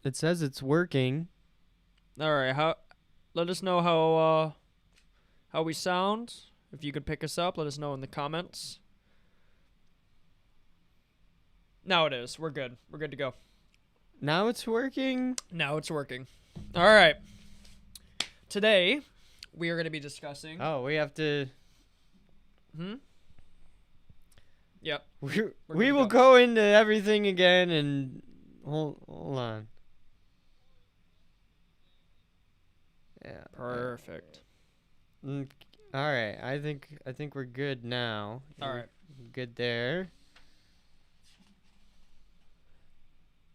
It says it's working. All right. Let us know how we sound. If you could pick us up, let us know in the comments. Now it is. We're good. We're good to go. Now it's working. Now it's working. All right. Today, we are going to be discussing. Oh, we have to. Yep. We will go into everything again and hold on. Yeah. Perfect. All right. I think we're good now. All right. Good there.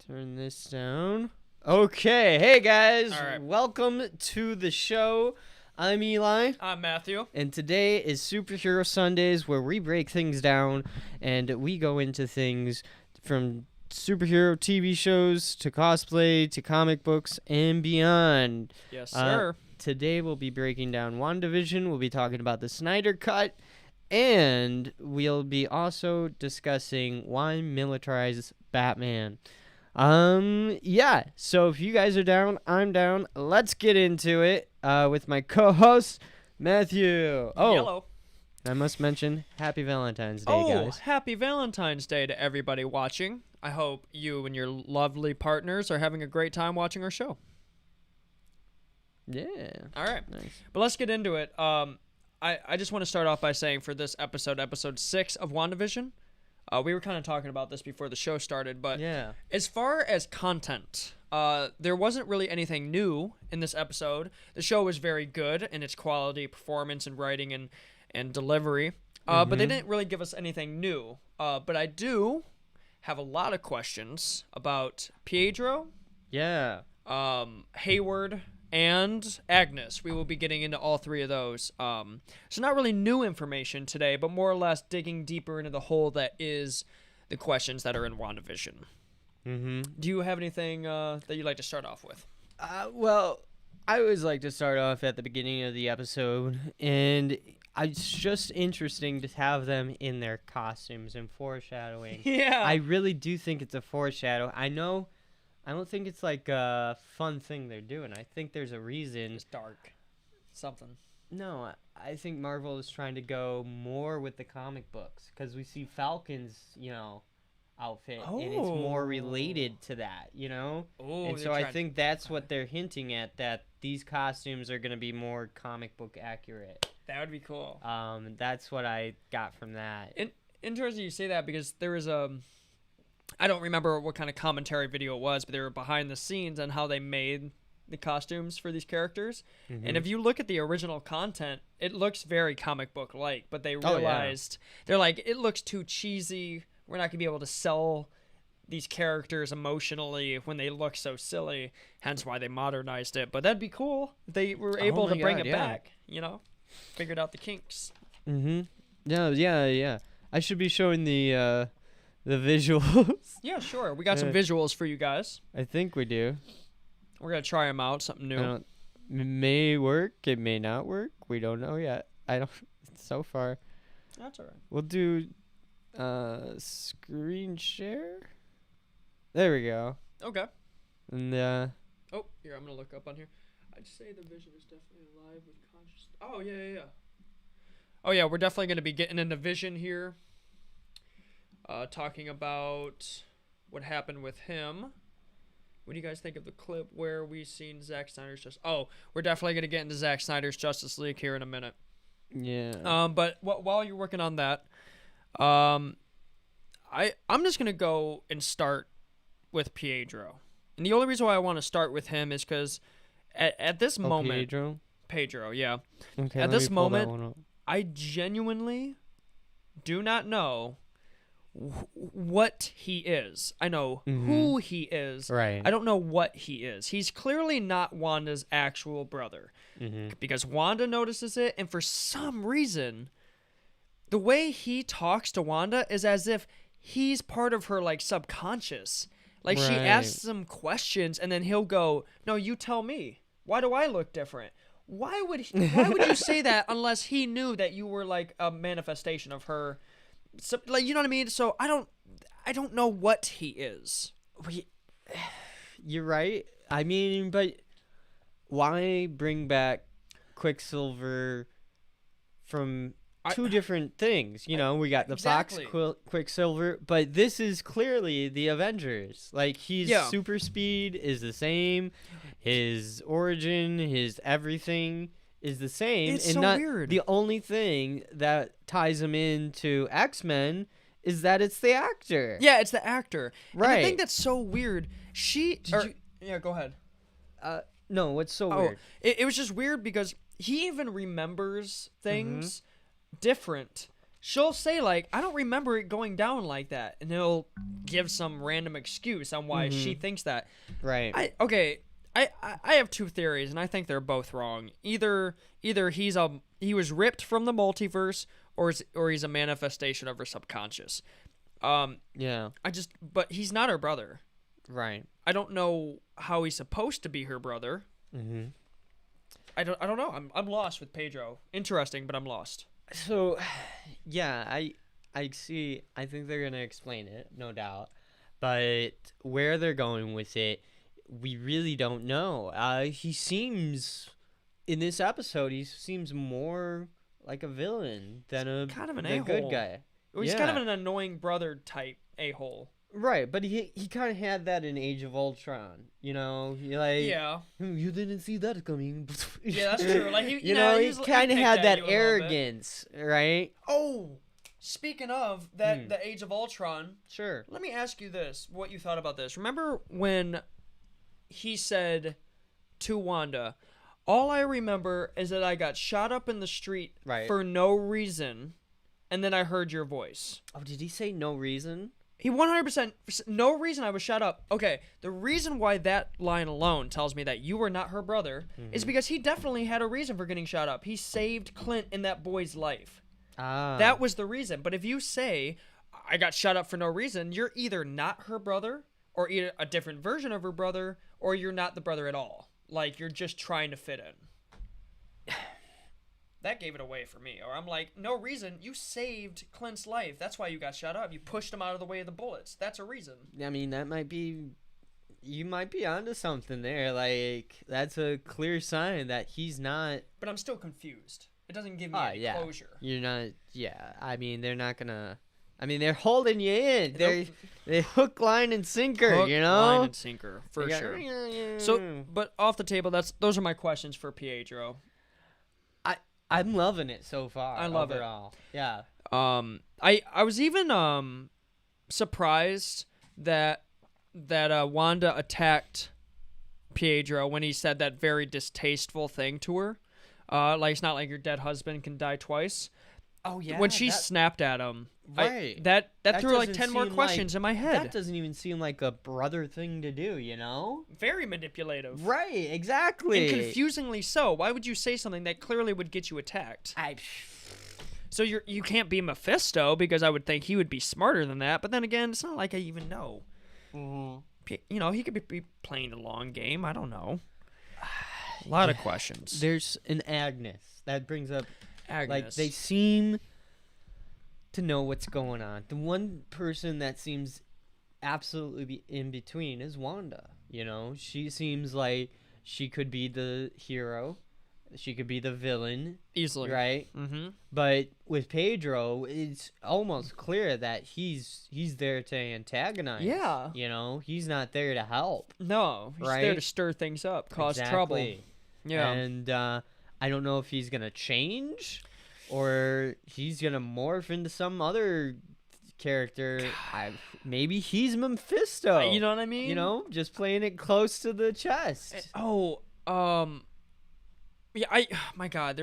Turn this down. Okay. Hey guys. All right. Welcome to the show. I'm Eli. I'm Matthew. And today is Superhero Sundays, where we break things down and we go into things from superhero TV shows to cosplay to comic books and beyond. Yes, sir. Today we'll be breaking down WandaVision. We'll be talking about the SnyderCut. And we'll be also discussing why militarize Batman. Yeah, so if you guys are down, I'm down. Let's get into it with my co-host, Matthew. Oh, Yellow. I must mention, happy Valentine's Day, Oh, guys. happy Valentine's Day to everybody watching. I hope you and your lovely partners are having a great time watching our show. Yeah. All right. Nice. But let's get into it. I just want to start off by saying for this episode 6 of WandaVision, we were kind of talking about this before the show started, but Yeah. as far as content, there wasn't really anything new in this episode. The show was very good in its quality, performance, and writing and delivery, but they didn't really give us anything new. But I do have a lot of questions about Pietro, Yeah. Hayward, and Agnes. We will be getting into all three of those. So not really new information today, but more or less digging deeper into the hole that is the questions that are in WandaVision. Mm-hmm. Do you have anything that you'd like to start off with? Well, I always like to start off at the beginning of the episode, and it's just interesting to have them in their costumes and foreshadowing. Yeah. I really do think it's a foreshadow. I don't think it's like a fun thing they're doing. I think there's a reason. It's dark. Something. No, I think Marvel is trying to go more with the comic books because we see Falcon's, outfit, and it's more related to that, Oh, And so I think that's what they're hinting at, that these costumes are going to be more comic book accurate. that would be cool. That's what I got from that. Interesting you say that because there was I don't remember what kind of commentary video it was, but they were behind the scenes on how they made the costumes for these characters. Mm-hmm. And if you look at the original content, it looks very comic book like, but they realized they're like, it looks too cheesy. We're not gonna be able to sell these characters emotionally when they look so silly, hence why they modernized it. But that'd be cool if they were able to bring it back, figured out the kinks. Mm-hmm. Yeah. I should be showing the visuals. Yeah, sure. We got some visuals for you guys. I think we do. We're gonna try them out. Something new. It may work. It may not work. We don't know yet. So far. That's all right. We'll do screen share. There we go. Okay. And Oh, here, I'm gonna look up on here. I'd say the vision is definitely alive with conscious. Oh, yeah. Oh, yeah, we're definitely gonna be getting into Vision here. Talking about what happened with him. What do you guys think of the clip where we seen Zack Snyder's Justice? Oh, we're definitely gonna get into Zack Snyder's Justice League here in a minute. yeah. But while you're working on that, I'm just gonna go and start with Pedro. And the only reason why I want to start with him is because at this moment, Pedro, yeah. Okay. At this moment, I genuinely do not know what he is. I know who he is. Right. I don't know what he is. He's clearly not Wanda's actual brother because Wanda notices it, and for some reason, the way he talks to Wanda is as if he's part of her subconscious. Like she asks him questions, and then he'll go, "No, you tell me. Why do I look different?" Why would you say that unless he knew that you were like a manifestation of her? So, you know what I mean? So I don't know what he is. you're right. I mean, but why bring back Quicksilver from two different things? You know, we got the Exactly. Fox Quicksilver, but this is clearly the Avengers. Like, his super speed is the same, his origin, his everything is the same. It's and so not weird. The only thing that ties him into X-Men is that it's the actor. Yeah, it's the actor. Right. And the thing that's so weird, yeah, go ahead. No, what's so weird? It was just weird because he even remembers things different. She'll say, like, I don't remember it going down like that. And he'll give some random excuse on why she thinks that. Right. I have two theories, and I think they're both wrong. Either he was ripped from the multiverse, or he's a manifestation of her subconscious. Yeah. But he's not her brother. Right. I don't know how he's supposed to be her brother. Mm-hmm. I don't know. I'm lost with Pedro. Interesting, but I'm lost. So, yeah, I see. I think they're gonna explain it, no doubt. But where they're going with it, we really don't know. He seems, in this episode, he seems more like a villain than a kind of an a good a-hole. guy. He's kind of an annoying brother type a-hole. Right, but he kind of had that in Age of Ultron, you know. You didn't see that coming. Yeah, that's true. Like he kind of had that arrogance, right? Oh, speaking of that, the Age of Ultron. Sure. Let me ask you this: what you thought about this? Remember when he said to Wanda, "All I remember is that I got shot up in the street for no reason, and then I heard your voice." Oh, did he say no reason? He 100%, no reason I was shut up. Okay, the reason why that line alone tells me that you were not her brother is because he definitely had a reason for getting shot up. He saved Clint in that boy's life. That was the reason. But if you say, I got shot up for no reason, you're either not her brother, or either a different version of her brother, or you're not the brother at all. Like, you're just trying to fit in. That gave it away for me. Or I'm like, no reason. You saved Clint's life. That's why you got shot up. You pushed him out of the way of the bullets. That's a reason. I mean, that might be... You might be onto something there. Like, that's a clear sign that he's not... But I'm still confused. It doesn't give me any closure. You're not... Yeah, I mean, they're not gonna... I mean, they're holding you in. They're hook, line, and sinker, you know? Line and sinker, for sure. So, but off the table, those are my questions for Pietro. I'm loving it so far. I love overall. Yeah. I was even surprised that Wanda attacked Pietro when he said that very distasteful thing to her. Like, it's not like your dead husband can die twice. Oh yeah. When she snapped at him, right? That threw like 10 more questions in my head. That doesn't even seem like a brother thing to do, you know? Very manipulative. Right, exactly. And confusingly so. Why would you say something that clearly would get you attacked? So you can't be Mephisto, because I would think he would be smarter than that. But then again, it's not like I even know. Mm-hmm. You know, he could be playing a long game. I don't know. A lot of questions. There's an Agnes. That brings up... Agnes. Like, they seem to know what's going on. The one person that seems absolutely in between is Wanda. You know, she seems like she could be the hero. She could be the villain. Easily. Right? Mm-hmm. But with Pedro, it's almost clear that he's there to antagonize. Yeah. You know, he's not there to help. No, he's there to stir things up, cause trouble. Yeah. And I don't know if he's going to change or he's going to morph into some other character. Maybe he's Mephisto. You know what I mean? You know, just playing it close to the chest. Yeah, my God,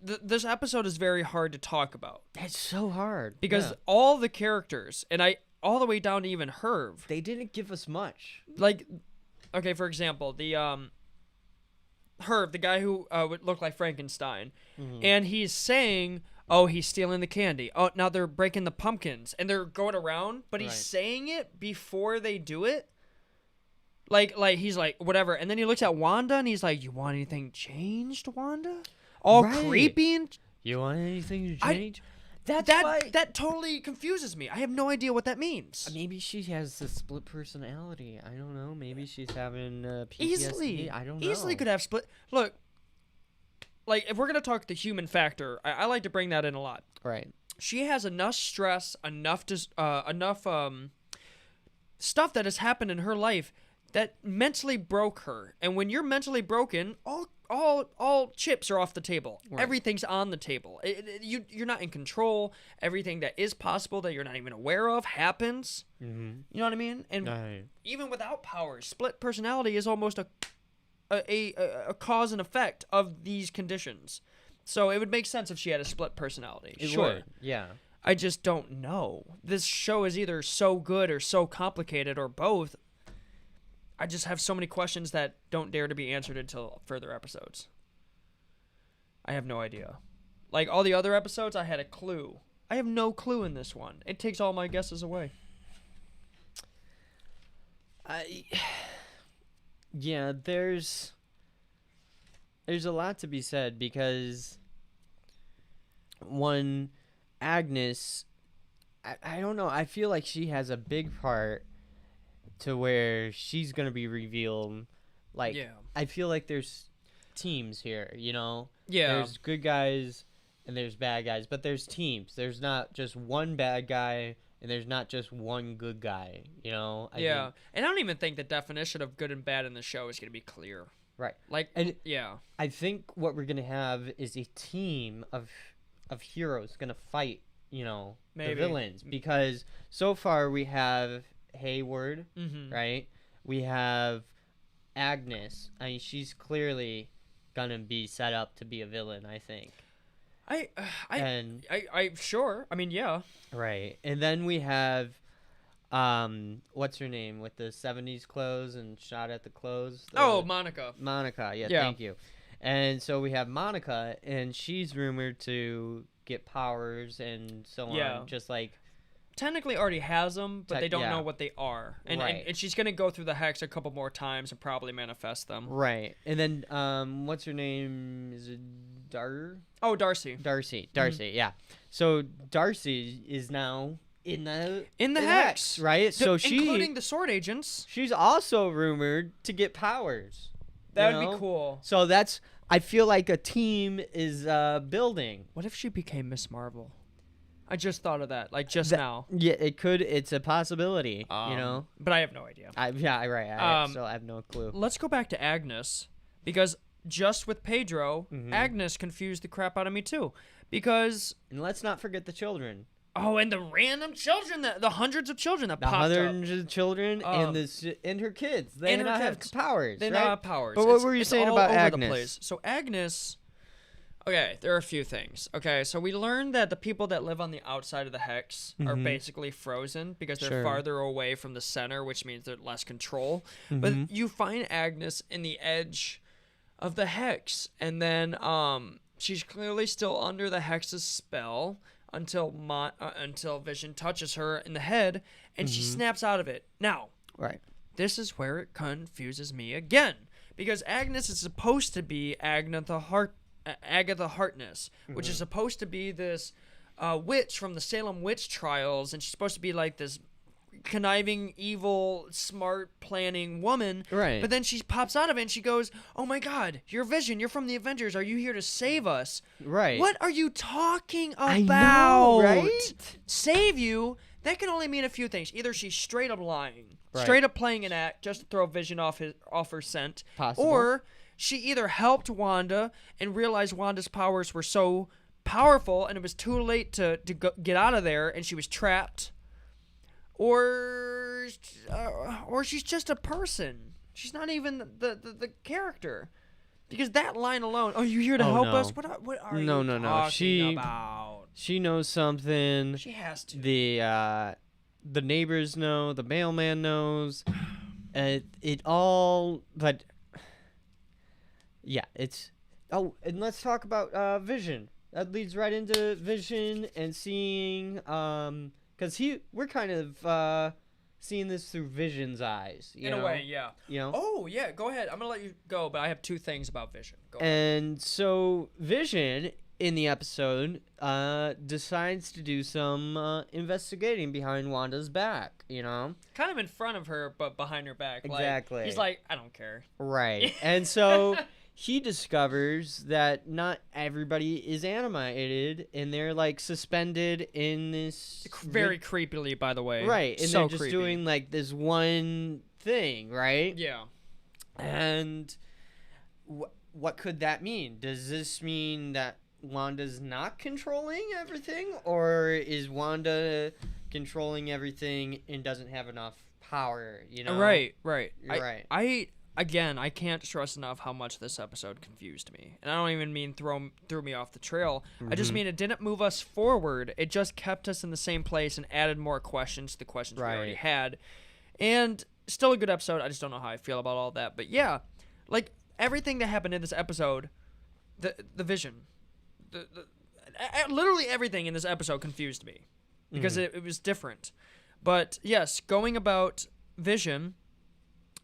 this episode is very hard to talk about. It's so hard. Because all the characters, and all the way down to even Herb. They didn't give us much. Like, okay, for example, the Herb, the guy who would look like Frankenstein, and he's saying, oh, he's stealing the candy. Oh, now they're breaking the pumpkins, and they're going around, but he's saying it before they do it. Like he's like, whatever, and then he looks at Wanda, and he's like, you want anything changed, Wanda? All creepy and... You want anything to change? That totally confuses me. I have no idea what that means. Maybe she has a split personality. I don't know. Maybe she's having PTSD. Easily. I don't know. Easily could have split. Look, like, if we're going to talk the human factor, I like to bring that in a lot. Right. She has enough stress, enough stuff that has happened in her life that mentally broke her. And when you're mentally broken, all chips are off the table. Right. Everything's on the table. You're not in control. Everything that is possible that you're not even aware of happens. Mm-hmm. You know what I mean? And even without powers, split personality is almost a cause and effect of these conditions. So it would make sense if she had a split personality. It sure. would. Yeah. I just don't know. This show is either so good or so complicated or both. I just have so many questions that don't dare to be answered until further episodes. I have no idea. Like all the other episodes, I had a clue. I have no clue in this one. It takes all my guesses away. Yeah, there's a lot to be said because one, Agnes, I don't know. I feel like she has a big part to where she's gonna be revealed. Like, Yeah. I feel like there's teams here, you know? Yeah. There's good guys and there's bad guys, but there's teams. There's not just one bad guy and there's not just one good guy, you know? I think, And I don't even think the definition of good and bad in the show is going to be clear. right. Like, And yeah. I think what we're gonna have is a team of heroes gonna fight, you know, Maybe. the villains. Because so far we have Hayward, Mm-hmm. right? We have Agnes. I mean, she's clearly gonna be set up to be a villain, I think. I sure. I mean, yeah. Right. And then we have what's her name with the 70s clothes and shot at the clothes? Monica. Monica. Yeah, Yeah. thank you. And so we have Monica, and she's rumored to get powers and so Yeah. on, just like Technically already has them, but they don't yeah. know what they are. And, Right. and she's going to go through the hex a couple more times and probably manifest them. right. And then what's her name? Is it Oh, Darcy. Darcy. Yeah. So Darcy is now in the hex, right? So including the sword agents. she's also rumored to get powers. That you would know? be cool. So I feel like a team is building. What if she became Miss Marvel? I just thought of that, like just now. Yeah, it could. It's a possibility, you know. But I have no idea. Right. I still have no clue. Let's go back to Agnes, because just with Pedro, Mhm. Agnes confused the crap out of me too. Because And let's not forget the children. and the random children, the hundreds of children that The popped up. hundreds of children and her kids. They and her not kids. have powers. They right? don't have powers. But what were you saying all about over Agnes? The place. So Agnes. Okay, there are a few things. Okay, so we learned that the people that live on the outside of the hex are Mhm. basically frozen because they're Sure. farther away from the center, which means they're less control. Mhm. But you find Agnes in the edge of the hex, and then she's clearly still under the hex's spell until Vision touches her in the head, and she snaps out of it. Now, Right. this is where it confuses me again, because Agnes is supposed to be Agatha Harkness, which is supposed to be this witch from the Salem witch trials, and she's supposed to be like this conniving, evil, smart, planning woman. Right. But then she pops out of it and she goes, "Oh my God, you're Vision. You're from the Avengers. Are you here to save us?" Right. What are you talking about? I know, right? Save you? That can only mean a few things. Either she's straight up lying, Right. straight up playing an act just to throw Vision off her scent, Possible. or she either helped Wanda and realized Wanda's powers were so powerful and it was too late to get out of there and she was trapped, or she's just a person. She's not even the character. Because that line alone, "Oh, you here to help no. us?" What are you No. talking about? She knows something. She has to. The neighbors know. The mailman knows. It all. But yeah, it's. Oh, and let's talk about Vision. That leads right into Vision and seeing because we're kind of seeing this through Vision's eyes. In a way, yeah. You know. Oh, yeah, go ahead. I'm going to let you go, but I have two things about Vision. Go ahead. And so Vision in the episode, decides to do some investigating behind Wanda's back, you know? Kind of in front of her, but behind her back. Exactly. Like, he's like, I don't care. Right. And so he discovers that not everybody is animated, and they're, like, suspended in this... Very creepily, by the way. Right. And so they're just creepy. doing, like, this one thing, right? Yeah. And what could that mean? Does this mean that Wanda's not controlling everything, or is Wanda controlling everything and doesn't have enough power, you know? Right. You're right. I can't stress enough how much this episode confused me. And I don't even mean threw me off the trail. I just mean it didn't move us forward. It just kept us in the same place and added more questions to the questions we already had. And still a good episode. I just don't know how I feel about all that. But yeah, like everything that happened in this episode, the vision, literally everything in this episode confused me because it was different. But yes, going about Vision,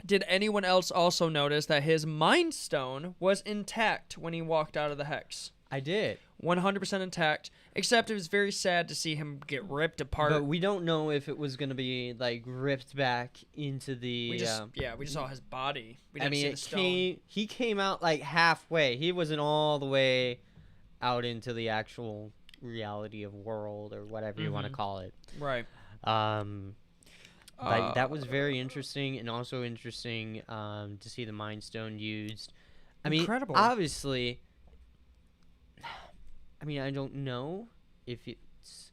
did anyone else also notice that his Mind Stone was intact when he walked out of the Hex? I did. 100% intact, except it was very sad to see him get ripped apart. But we don't know if it was going to be, like, ripped back into the... we just saw his body. We didn't see the stone. He came out, like, halfway. He wasn't all the way out into the actual reality of world or whatever you want to call it. Right. But that was very interesting, and also interesting to see the Mind Stone used. I mean, incredible. Obviously, I mean, I don't know if it's...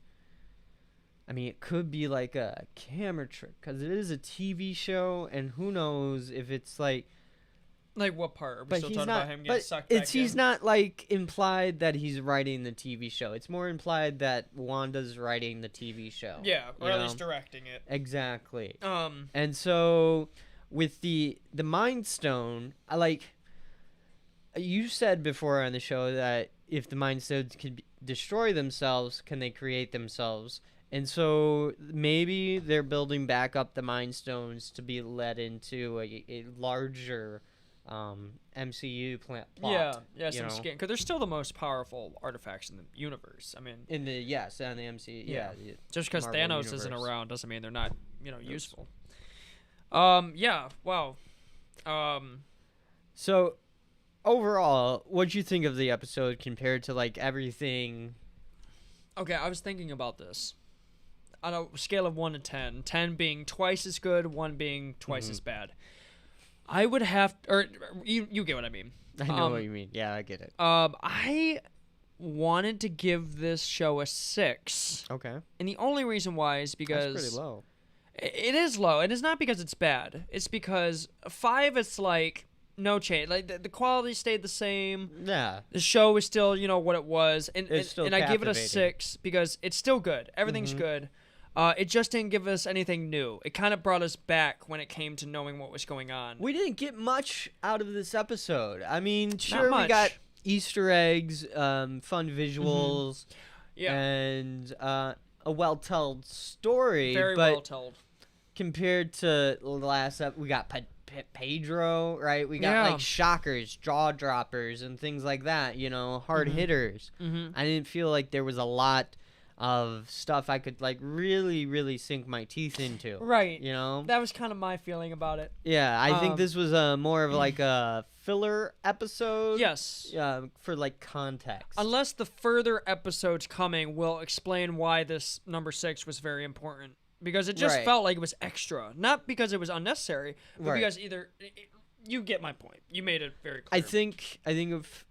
I mean, it could be like a camera trick, because it is a TV show, and who knows if it's like... Like what part? Are we But still he's talking not. about him getting But sucked back he's in? not like implied that he's writing the TV show. It's more implied that Wanda's writing the TV show. Yeah, or you at know? least directing it. Exactly. Um, And so with the Mind Stone, I like. You said before on the show that if the Mind Stones can destroy themselves, can they create themselves? And so maybe they're building back up the Mind Stones to be led into a larger MCU plot. yeah, some skin, because they're still the most powerful artifacts in the universe. I mean, In the on the MCU, Yeah. the just because Marvel Thanos isn't universe. around doesn't mean they're not, useful. Yeah, wow. So overall, what'd you think of the episode compared to like everything? Okay, I was thinking about this. On a scale of 1 to 10, 10 being twice as good, 1 being twice as bad. I would have, or you get what I mean. I know what you mean. Yeah, I get it. I wanted to give this show a 6. Okay. And the only reason why is because That's pretty low. It is low, and it's not because it's bad. It's because 5, it's like no change. Like the quality stayed the same. Yeah. The show is still, what it was, and It's still I give it a captivating. 6 because it's still good. Everything's good. It just didn't give us anything new. It kind of brought us back when it came to knowing what was going on. We didn't get much out of this episode. I mean, sure, we much. got Easter eggs, fun visuals, Yeah, and a well-told story. very but well told. compared to the last episode, we got Pedro, right? We got Yeah. like shockers, jaw droppers, and things like that. Hard hitters. I didn't feel like there was a lot of stuff I could like really, really sink my teeth into. Right. You know? That was kind of my feeling about it. Yeah, I think this was more of like a filler episode. Yes. For like context. Unless the further episodes coming will explain why this number 6 was very important. Because it just Right. felt like it was extra. Not because it was unnecessary, but Right. because you get my point. You made it very clear. I think if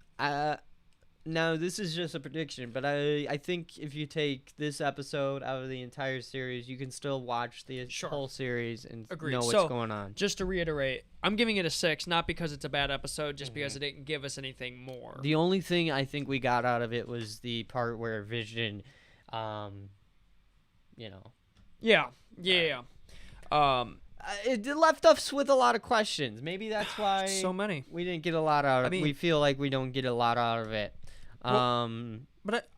now this is just a prediction, but I think if you take this episode out of the entire series, you can still watch the Sure. whole series and Agreed. know what's So, going on. Just to reiterate, I'm giving it a 6, not because it's a bad episode, just because it didn't give us anything more. The only thing I think we got out of it was the part where Vision, Yeah. it left us with a lot of questions. Maybe that's why So many. we didn't get a lot out of it. mean- We feel like we don't get a lot out of it. But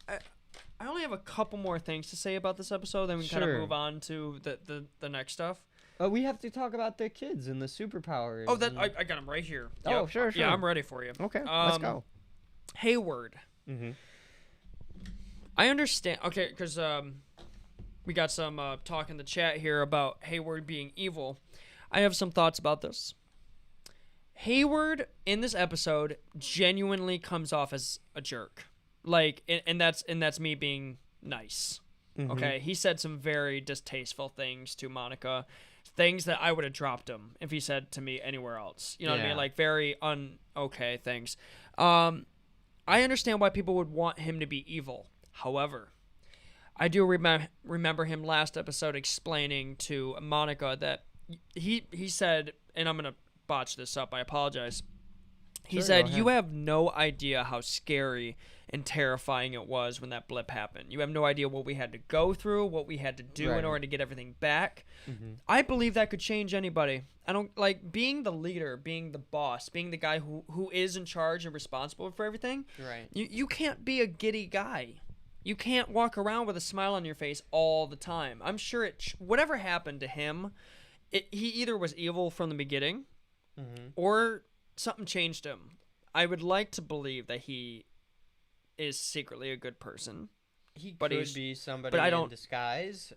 I only have a couple more things to say about this episode, then we can kind Sure. of move on to the next stuff. We have to talk about the kids and the superpowers. Oh, that and- I got them right here. Oh, Yep. sure. Yeah, I'm ready for you. Okay, let's Um, go. Hayward. Mm-hmm. I understand. Okay, because we got some talk in the chat here about Hayward being evil. I have some thoughts about this. Hayward in this episode genuinely comes off as a jerk, like, and that's me being nice. Mm-hmm. Okay, he said some very distasteful things to Monica, things that I would have dropped him if he said to me anywhere else. You know what I mean? Like very okay things. I understand why people would want him to be evil. However, I do remember him last episode explaining to Monica that he said, and I'm gonna botch this up, I apologize. He said, you have no idea how scary and terrifying it was when that blip happened. You have no idea what we had to go through, what we had to do in order to get everything back. Mm-hmm. I believe that could change anybody. I don't like being the leader, being the boss, being the guy who is in charge and responsible for everything. Right. You can't be a giddy guy. You can't walk around with a smile on your face all the time. I'm sure whatever happened to him, he either was evil from the beginning, or something changed him. I would like to believe that he is secretly a good person. He could be somebody in disguise.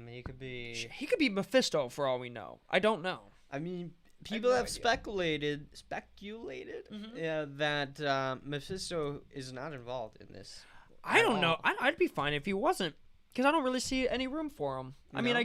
He could be Mephisto for all we know. I don't know. I mean, people have speculated that Mephisto is not involved in this. I don't know. I'd be fine if he wasn't, because I don't really see any room for him. No. I mean,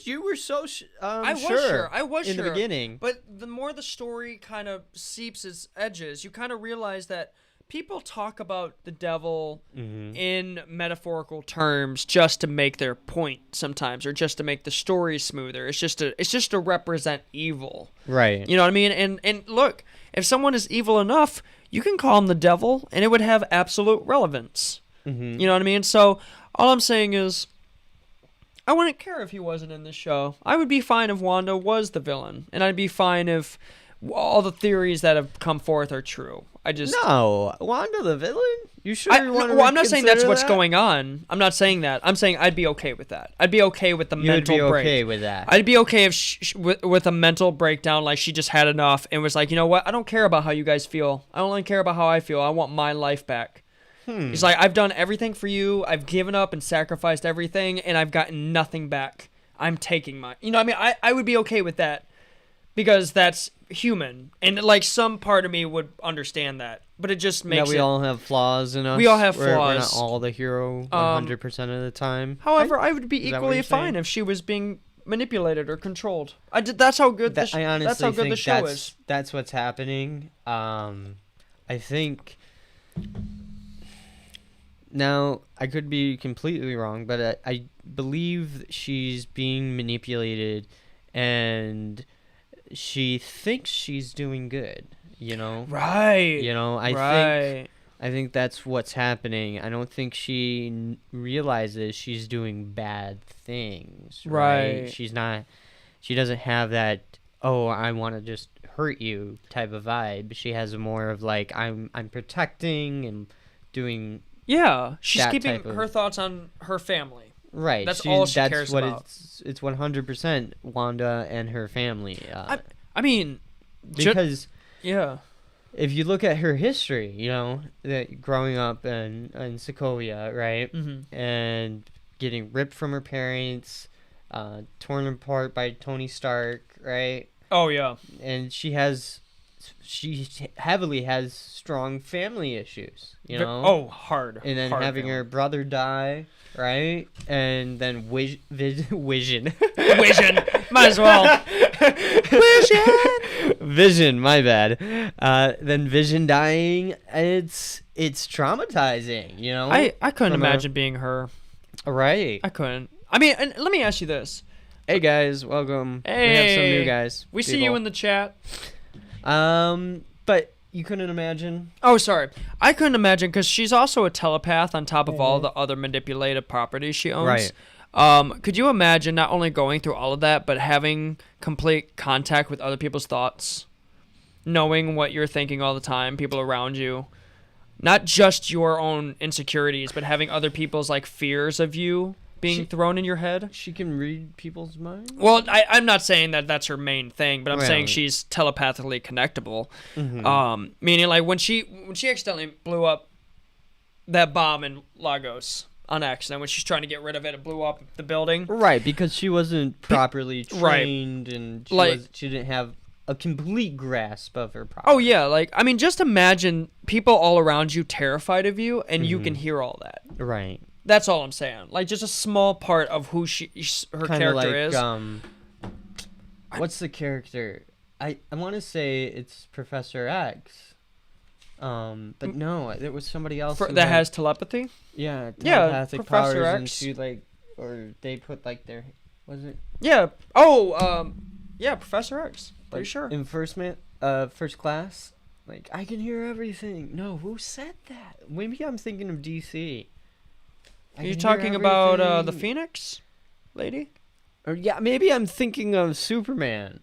you were so I was sure in the beginning, but the more the story kind of seeps its edges, you kind of realize that people talk about the devil in metaphorical terms just to make their point sometimes, or just to make the story smoother. It's just to represent evil, right? You know what I mean? And look, if someone is evil enough, you can call him the devil, and it would have absolute relevance. You know what I mean? So all I'm saying is, I wouldn't care if he wasn't in this show. I would be fine if Wanda was the villain, and I'd be fine if all the theories that have come forth are true. No, Wanda the villain? You sure you want to I'm not saying that's what's going on. I'm not saying that. I'm saying I'd be okay with that. I'd be okay with the mental break. You'd be okay with that. I'd be okay if with a mental breakdown, like she just had enough and was like, you know what? I don't care about how you guys feel. I only care about how I feel. I want my life back. He's like, I've done everything for you. I've given up and sacrificed everything, and I've gotten nothing back. I'm taking my... You know what I mean? I would be okay with that, because that's human, and like some part of me would understand that, but it just makes we all have flaws in us. We all have flaws. We're not all the hero 100% of the time. However, I would be equally fine if she was being manipulated or controlled. That's how good that's how good the show is. That's what's happening. I think... Now, I could be completely wrong, but I believe she's being manipulated, and she thinks she's doing good, you know? Right. You know, I think that's what's happening. I don't think she realizes she's doing bad things, right? She doesn't have that, oh, I want to just hurt you type of vibe. She has more of like, I'm protecting and doing... Yeah, she's keeping her thoughts on her family. Right. That's all she cares about. It's 100% Wanda and her family. I mean... Because... Yeah. If you look at her history, you know, that growing up in Sokovia, right? Mm-hmm. And getting ripped from her parents, torn apart by Tony Stark, right? Oh, yeah. And she heavily has strong family issues, you know? Oh, hard. And then having her brother die, right? And then Vision. Might as well. Vision, my bad. Then Vision dying, it's traumatizing, you know? I couldn't imagine being her. Right. I couldn't. I mean, and let me ask you this. Hey, guys. Welcome. Hey. We have some new guys. We see you in the chat. But you couldn't imagine? Oh, sorry. I couldn't imagine, because she's also a telepath on top of all the other manipulative properties she owns. Right. Could you imagine not only going through all of that, but having complete contact with other people's thoughts? Knowing what you're thinking all the time, people around you. Not just your own insecurities, but having other people's like fears of you being thrown in your head. She can read people's minds? Well, I'm not saying that that's her main thing, but I'm saying she's telepathically connectable. Mm-hmm. Meaning, like, when she accidentally blew up that bomb in Lagos on accident when she's trying to get rid of it. It blew up the building. Right, because she wasn't properly Right. trained and she didn't have a complete grasp of her problem. Oh, yeah. Like, I mean, just imagine people all around you terrified of you, and you can hear all that. Right. That's all I'm saying. Like, just a small part of who her Kinda character like, is. What's the character? I want to say it's Professor X. But no, it was somebody else That has telepathy? Yeah, Yeah, telepathic Professor powers, X. and she like, or they put like their, was it? Yeah. Oh, yeah, Professor X. Pretty Like, sure. In first class, like I can hear everything. No, who said that? Maybe I'm thinking of DC. Are you talking about the Phoenix lady? Or yeah, maybe I'm thinking of Superman.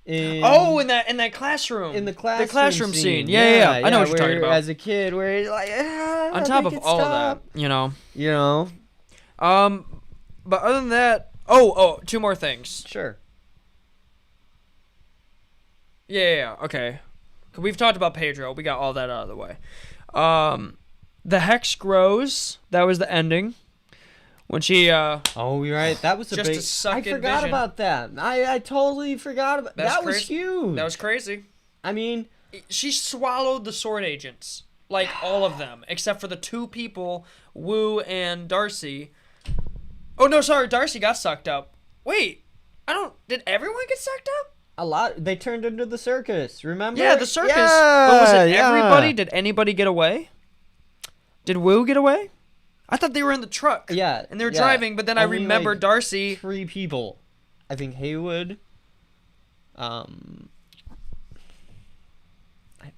In that classroom. In the classroom scene. Yeah. I know what you're talking about. As a kid, where it's like, on top of all of that, you know. But other than that, two more things. Sure. Yeah. Okay. We've talked about Pedro. We got all that out of the way. The hex grows. That was the ending. When she oh, you're right. That was a just big. to suck I in forgot vision. about that. I totally forgot about that. Was huge. That was crazy. I mean, she swallowed the sword agents, like all of them, except for the two people, Wu and Darcy. Oh no, sorry, Darcy got sucked up. Wait, did everyone get sucked up? A lot. They turned into the circus. Remember? Yeah, the circus. Yeah, but was it everybody? Did anybody get away? Did Wu get away? I thought they were in the truck. Yeah. And they were driving, but then I remembered Darcy. 3 people. I think Haywood.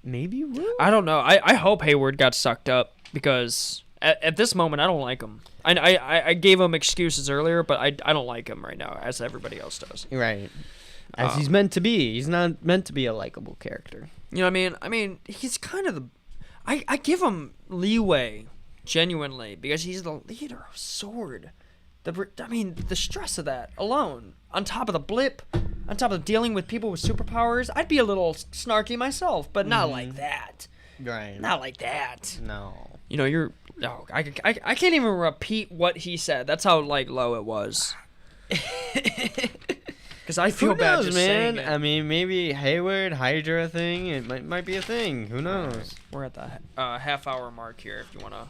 Maybe Wu? I don't know. I hope Hayward got sucked up because at this moment I don't like him. I gave him excuses earlier, but I don't like him right now, as everybody else does. Right. As he's meant to be. He's not meant to be a likable character. You know what I mean? I mean, he's kind of the... I give him leeway, genuinely, because he's the leader of Sword. The stress of that alone, on top of the blip, on top of dealing with people with superpowers, I'd be a little snarky myself, but not like that. Right. Not like that. No. You know, I can't even repeat what he said. That's how, low it was. Because I feel bad just saying it. I mean, maybe Hayward, Hydra thing, it might be a thing. Who knows? We're at the half-hour mark here, if you want to...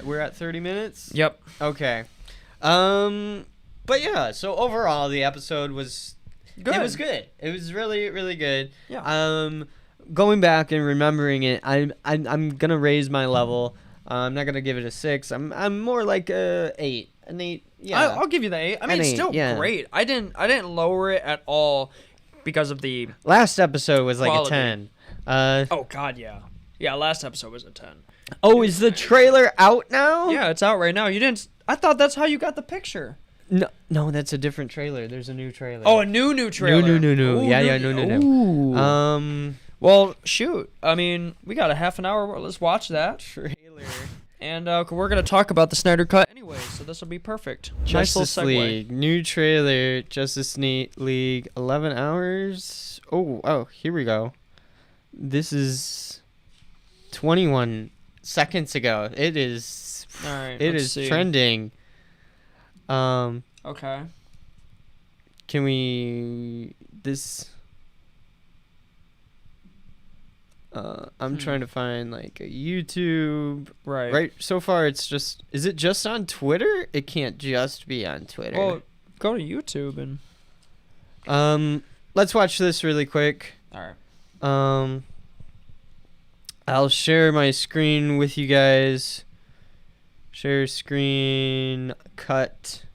We're at 30 minutes? Yep. Okay. But yeah, so overall, the episode was... Good. It was good. It was really, really good. Yeah. Going back and remembering it, I'm gonna raise my level. I'm not gonna give it a 6. I'm more like a 8. An 8. Yeah. I'll give you the 8. I mean, it's still great. I didn't lower it at all because of the last episode was quality. Like a 10. Oh God, yeah. Yeah, last episode was a 10. Oh, is the trailer out now? Yeah, it's out right now. You didn't. I thought that's how you got the picture. No, that's a different trailer. There's a new trailer. Oh, a new trailer. No. Ooh, Yeah, no. Ooh. Well, shoot. I mean, we got a half an hour. Let's watch that trailer. And we're going to talk about the Snyder Cut anyway, so this will be perfect. Justice nice little segue. League. New trailer. Justice League. 11 hours. Oh, here we go. This is 21 seconds ago. It is. All right. It is trending. Okay. Can we... This... I'm trying to find like a YouTube. Right. So far, it's just. Is it just on Twitter? It can't just be on Twitter. Well, go to YouTube and. Let's watch this really quick. All right. I'll share my screen with you guys. Share screen. Cut.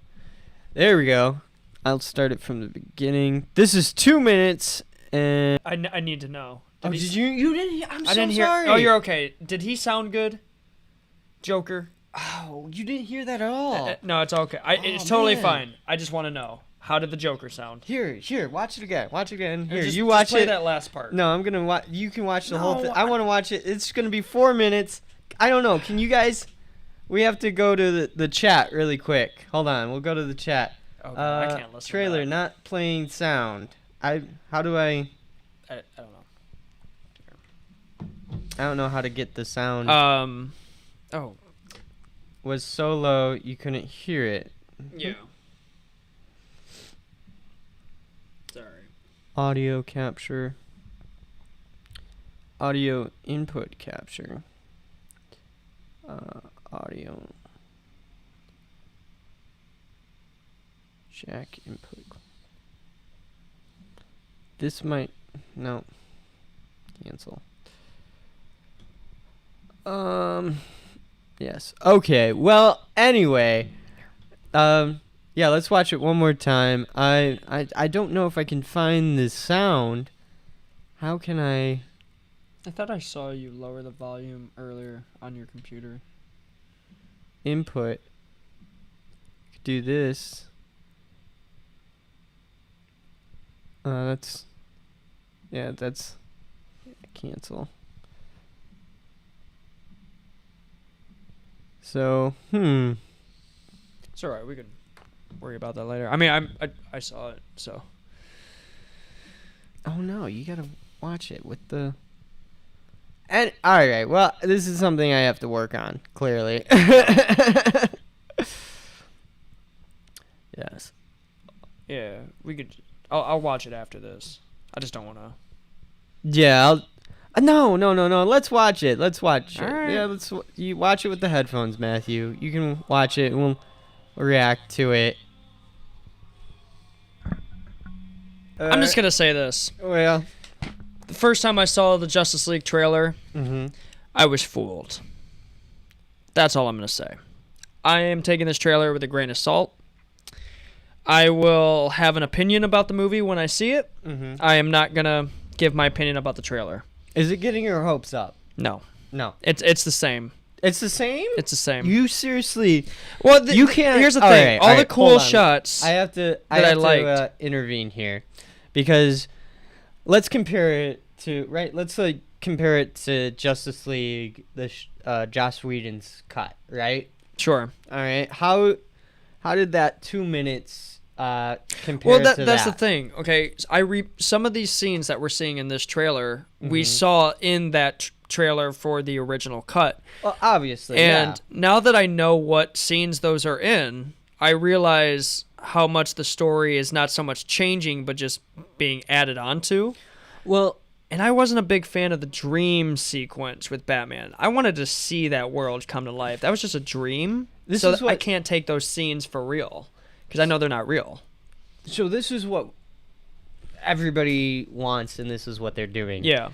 There we go. I'll start it from the beginning. This is 2 minutes, and I need to know. Did you didn't hear? I'm I didn't hear. sorry. Oh, you're okay. Did he sound good? Joker. Oh, you didn't hear that at all. No, it's okay. It's totally man. fine. I just want to know, how did the Joker sound? Here, watch it again. Here, just, you watch play it. that last part. No, I'm gonna watch. You can watch the whole thing. I want to watch it. It's gonna be 4 minutes. I don't know. Can you guys? We have to go to the chat really quick. Hold on. We'll go to the chat. Okay, I can't listen. Trailer to that. not playing sound. How do I? I don't know. I don't know how to get the sound. Oh. was so low you couldn't hear it. Yeah. Sorry. Audio capture. Audio input capture. Audio. Jack input. This might. No. Cancel. Yes. Okay. Well, anyway. Yeah, let's watch it one more time. I don't know if I can find the sound. How can I? I thought I saw you lower the volume earlier on your computer. Input. Do this. That's. Yeah, that's. Cancel. So, It's alright, we can worry about that later. I mean, I saw it, so. Oh no, you gotta watch it with the. And all right, well, this is something I have to work on. Clearly. Yes. Yeah, we could. I'll watch it after this. I just don't want to. Yeah. No. Let's watch it. Let's watch it. All right. Yeah, you watch it with the headphones, Matthew. You can watch it and we'll react to it. I'm just gonna say this. Well. The first time I saw the Justice League trailer, I was fooled. That's all I'm gonna say. I am taking this trailer with a grain of salt. I will have an opinion about the movie when I see it. I am not gonna give my opinion about the trailer. Is it getting your hopes up? No. No. It's the same. It's the same? It's the same. You seriously? Well, you can't. Here's the thing. All the right, cool shots. I have to intervene here, because let's compare it to Let's compare it to Justice League, the Joss Whedon's cut, right? Sure. All right. How did that 2 minutes compare well, to that? That's the thing. Okay, some of these scenes that we're seeing in this trailer, we saw in that trailer for the original cut. Well, obviously. And now that I know what scenes those are in, I realize how much the story is not so much changing, but just being added onto. Well, and I wasn't a big fan of the dream sequence with Batman. I wanted to see that world come to life. That was just a dream. I can't take those scenes for real, because I know they're not real. So this is what everybody wants, and this is what they're doing. Yeah.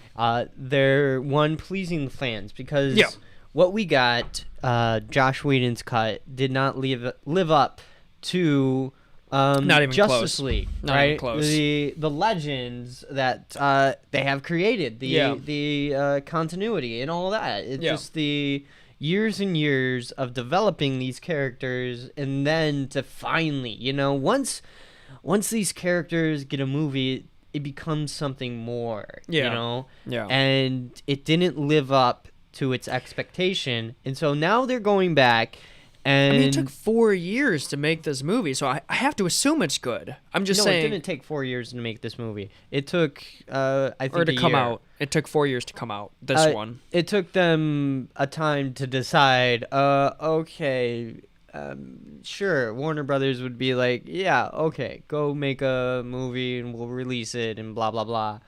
They're pleasing the fans, because what we got, Josh Whedon's cut, did not live up to not even Justice close. League, not right? Even close. The legends that they have created, the continuity and all that. It's just the years and years of developing these characters, and then to finally, once these characters get a movie, it becomes something more, Yeah. And it didn't live up to its expectation, and so now they're going back. And I mean, it took 4 years to make this movie, so I have to assume it's good. I'm just saying. No, it didn't take 4 years to make this movie. It took, I think, or to a come year. out. It took 4 years to come out. This one. It took them a time to decide. Okay, sure. Warner Brothers would be like, yeah, okay, go make a movie and we'll release it and blah blah blah.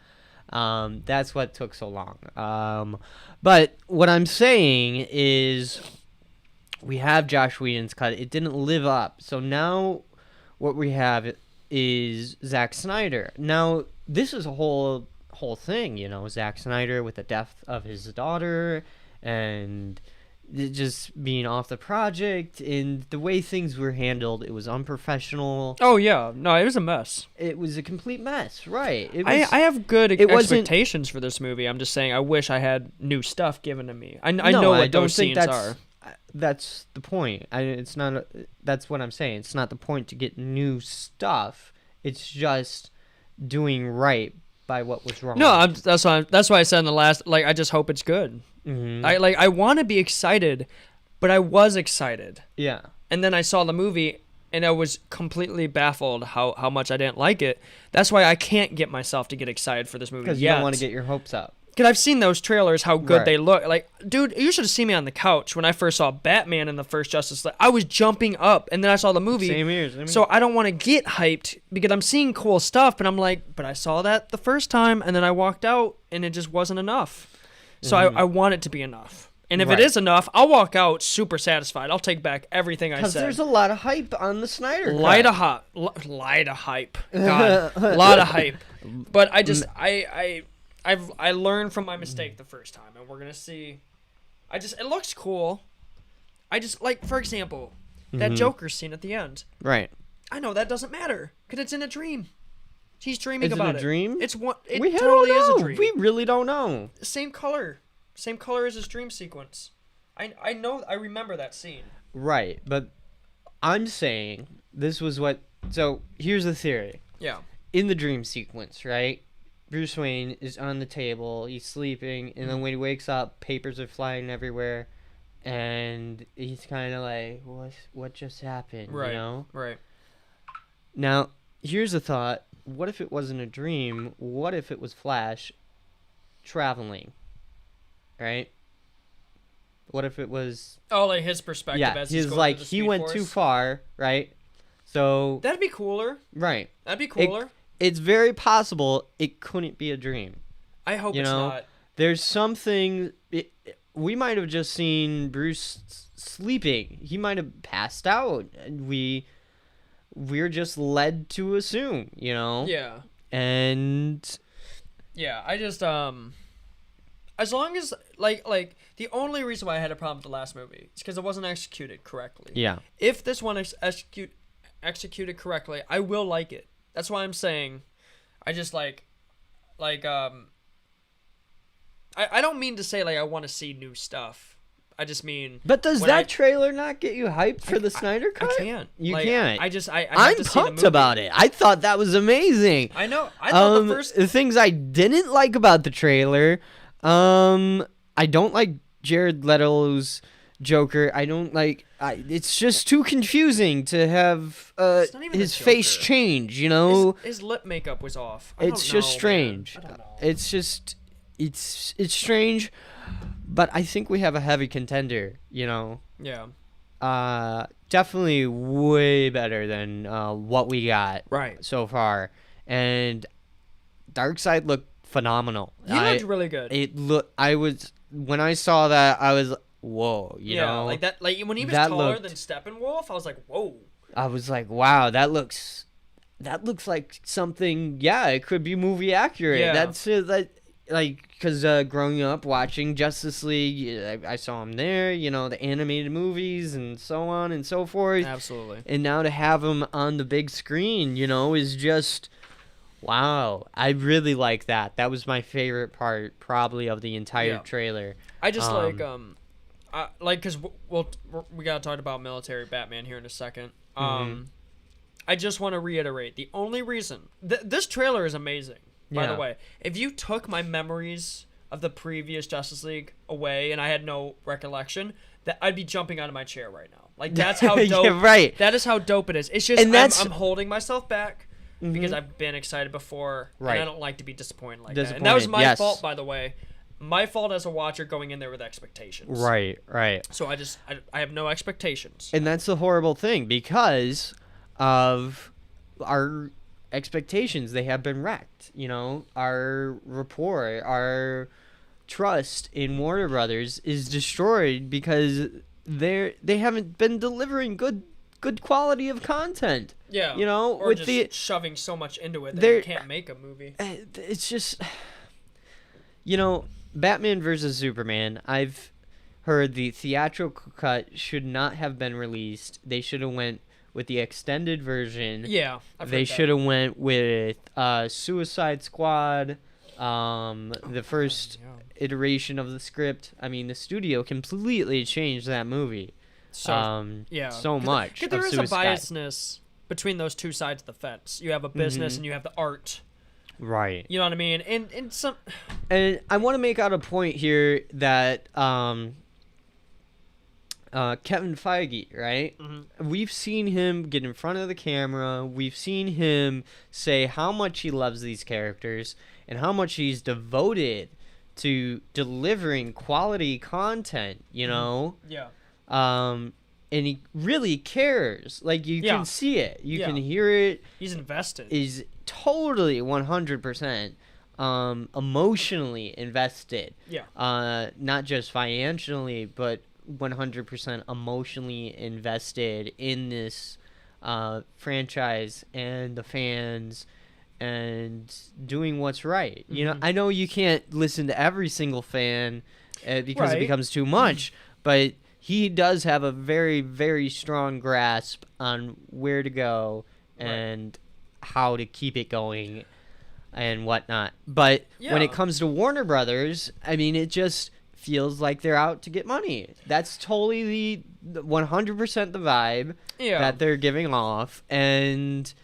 That's what took so long. But what I'm saying is, we have Josh Whedon's cut. It didn't live up. So now what we have is Zack Snyder. Now, this is a whole thing, Zack Snyder with the death of his daughter and just being off the project, and the way things were handled, it was unprofessional. Oh, yeah. No, it was a mess. It was a complete mess, right? I have good expectations for this movie. I'm just saying I wish I had new stuff given to me. I know what those scenes are. That's the point. It's not. That's what I'm saying. It's not the point to get new stuff. It's just doing right by what was wrong. No, that's why I said in the last. I just hope it's good. Mm-hmm. I want to be excited, but I was excited. Yeah. And then I saw the movie, and I was completely baffled how much I didn't like it. That's why I can't get myself to get excited for this movie. Because you don't want to get your hopes up. Because I've seen those trailers, how good Right. they look. Like, dude, you should have seen me on the couch when I first saw Batman in the first Justice League. I was jumping up, and then I saw the movie. Same here. So I don't want to get hyped because I'm seeing cool stuff, but I'm like, but I saw that the first time, and then I walked out, and it just wasn't enough. So I want it to be enough. And if Right. it is enough, I'll walk out super satisfied. I'll take back everything I Because said. there's a lot of hype on the Snyder Cut. Light of hype. God, a lot of hype. But I just I learned from my mistake the first time, and we're gonna see. It looks cool. I just like, for example, that Joker scene at the end. Right. I know that doesn't matter because it's in a dream. He's dreaming Is it about a dream? It's one. It We totally don't is know. a dream. We really don't know. Same color as his dream sequence. I know. I remember that scene. Right, but I'm saying this was what. So here's the theory. Yeah. In the dream sequence, right? Bruce Wayne is on the table. He's sleeping, and then when he wakes up, papers are flying everywhere, and he's kind of like, "What just happened?" Right. You know. Right. Now, here's a thought. What if it wasn't a dream? What if it was Flash traveling? Right? What if it was... Oh, like his perspective as he's he's going like, through the he Speed went Force? too far, right? So... That'd be cooler. Right. That'd be cooler. It's very possible it couldn't be a dream. I hope You it's know? not. There's something... we might have just seen Bruce sleeping. He might have passed out. And we're just led to assume, you know? Yeah. And... Yeah, I just as long as like the only reason why I had a problem with the last movie is because it wasn't executed correctly. Yeah. If this one is executed correctly, I will like it. That's why I'm saying, I just I don't mean to say like I want to see new stuff. I just mean. But does when that trailer not get you hyped for the Snyder Cut? I can't. You Like, can't. I have I'm to see the pumped movie. about it. I thought that was amazing. I know. I thought the first. The things I didn't like about the trailer, I don't like Jared Leto's Joker. I don't like. It's just too confusing to have It's not even his the face Joker. change. You know, His lip makeup was off. it's just strange. I don't know. It's just it's strange, but I think we have a heavy contender. You know. Yeah. Definitely way better than what we got Right. so far. And Darkseid looked phenomenal. He looked really good. When I saw that, I was whoa, you know, like that. Like when he was that taller looked- than Steppenwolf, I was like, whoa. I was like, wow, that looks like something. Yeah, it could be movie accurate. Yeah. That's like because growing up watching Justice League, I saw him there. You know, the animated movies and so on and so forth. Absolutely. And now to have him on the big screen, you know, is just wow. I really like that. That was my favorite part, probably, of the entire Yeah. trailer. I just because we gotta talk about military Batman here in a second. I just want to reiterate the only reason this trailer is amazing. By Yeah. the way, if you took my memories of the previous Justice League away and I had no recollection, that I'd be jumping out of my chair right now. Like that's how dope. Yeah, right. That is how dope it is. It's just And that's- I'm holding myself back because I've been excited before, Right. and I don't like to be disappointed like that. And that was my yes. fault, by the way. My fault as a watcher going in there with expectations. Right. So I have no expectations. And that's the horrible thing because of our expectations. They have been wrecked. You know, our rapport, our trust in Warner Brothers is destroyed because they haven't been delivering good quality of content. Yeah. You know, or with just the shoving so much into it that they're- you can't make a movie. it's just, you know, Batman versus Superman. I've heard the theatrical cut should not have been released. They should have went with the extended version. Yeah. They should have went with Suicide Squad, the first iteration of the script. I mean, the studio completely changed that movie. So so much. Because there of is a Suicide. biasness between those two sides of the fence. You have a business and you have the art. Right. You know what I mean? And some. And I want to make out a point here that Kevin Feige, right? Mm-hmm. We've seen him get in front of the camera. We've seen him say how much he loves these characters and how much he's devoted to delivering quality content, you know? Yeah. And he really cares. Like, you can see it. You can hear it. He's invested. Is totally 100% emotionally invested. Yeah. Not just financially, but 100% emotionally invested in this franchise and the fans and doing what's right. You know, I know you can't listen to every single fan because it becomes too much, but he does have a very, very strong grasp on where to go and how to keep it going and whatnot. But when it comes to Warner Brothers, I mean, it just feels like they're out to get money. That's totally the 100% the vibe that they're giving off. And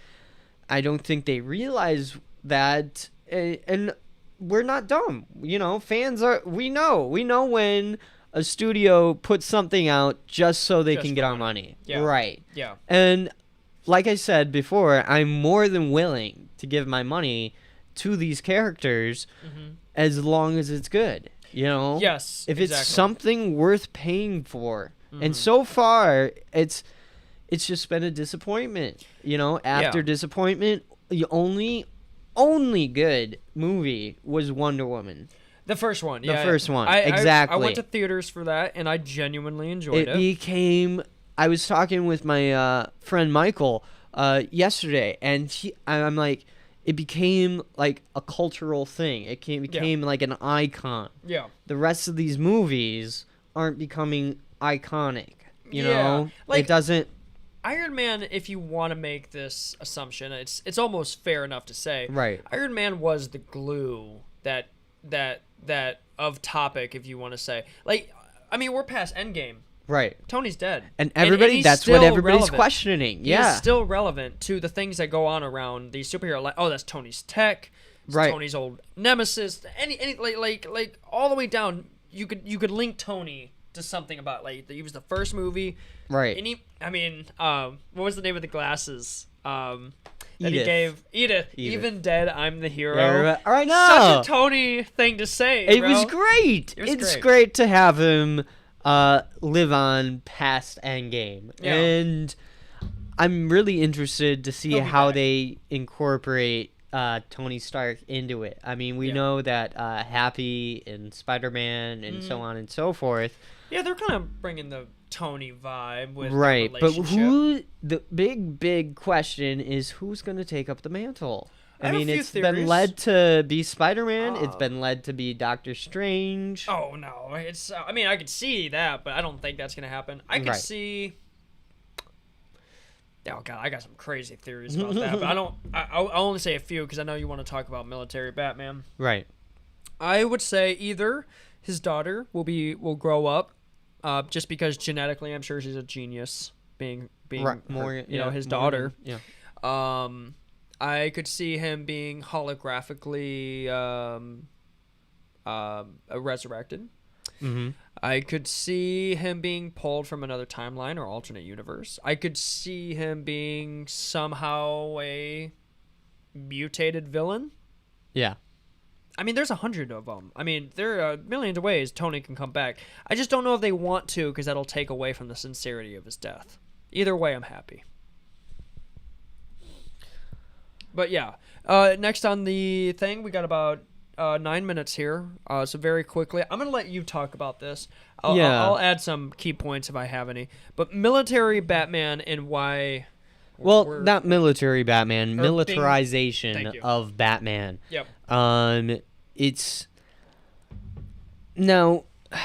I don't think they realize that. And we're not dumb. You know, fans are, we know when a studio puts something out just so they can get our money. Yeah. Right. Yeah. And like I said before, I'm more than willing to give my money to these characters as long as it's good. You know? Yes. If it's something worth paying for. And so far, it's just been a disappointment. You know, after disappointment, the only good movie was Wonder Woman. The first one, The first one, exactly. I went to theaters for that, and I genuinely enjoyed it. I was talking with my friend Michael yesterday, and I'm like, it became like a cultural thing. It became like an icon. Yeah. The rest of these movies aren't becoming iconic. You know, like, it doesn't. Iron Man, if you want to make this assumption, it's almost fair enough to say. Right. Iron Man was the glue that of topic, if you want to say. Like, I mean, we're past Endgame. Right. Tony's dead. And that's what everybody's questioning. Yeah. He's still relevant to the things that go on around these superhero. Like, oh, that's Tony's tech. It's Tony's old nemesis. Any like all the way down. You could link Tony to something about, like, he was the first movie. Right. And what was the name of the glasses? That Edith. he gave Edith. Even dead, I'm the hero. Yeah, I know. Such a Tony thing to say. It was great. It's great to have him live on past Endgame, and I'm really interested to see how they incorporate Tony Stark into it. I mean, we know that Happy and Spider-Man and so on and so forth. Yeah, they're kind of bringing the Tony vibe with right, the but the big question is who's going to take up the mantle? I mean, it's been led to be Spider-Man. It's been led to be Doctor Strange. Oh no, it's. I mean, I could see that, but I don't think that's gonna happen. I could see. Oh god, I got some crazy theories about that, but I don't. I'll only say a few because I know you want to talk about military Batman. Right. I would say either his daughter will grow up, just because genetically, I'm sure she's a genius, being his daughter. I could see him being holographically resurrected. Mm-hmm. I could see him being pulled from another timeline or alternate universe. I could see him being somehow a mutated villain. Yeah. I mean, there's 100 of them. I mean, there are millions of ways Tony can come back. I just don't know if they want to, because that'll take away from the sincerity of his death. Either way, I'm happy. But yeah, next on the thing, we got about 9 minutes here. So very quickly, I'm going to let you talk about this. I'll add some key points if I have any. But military Batman and why... Well, not military Batman, militarization of Batman. Yep. It's... Now... I'm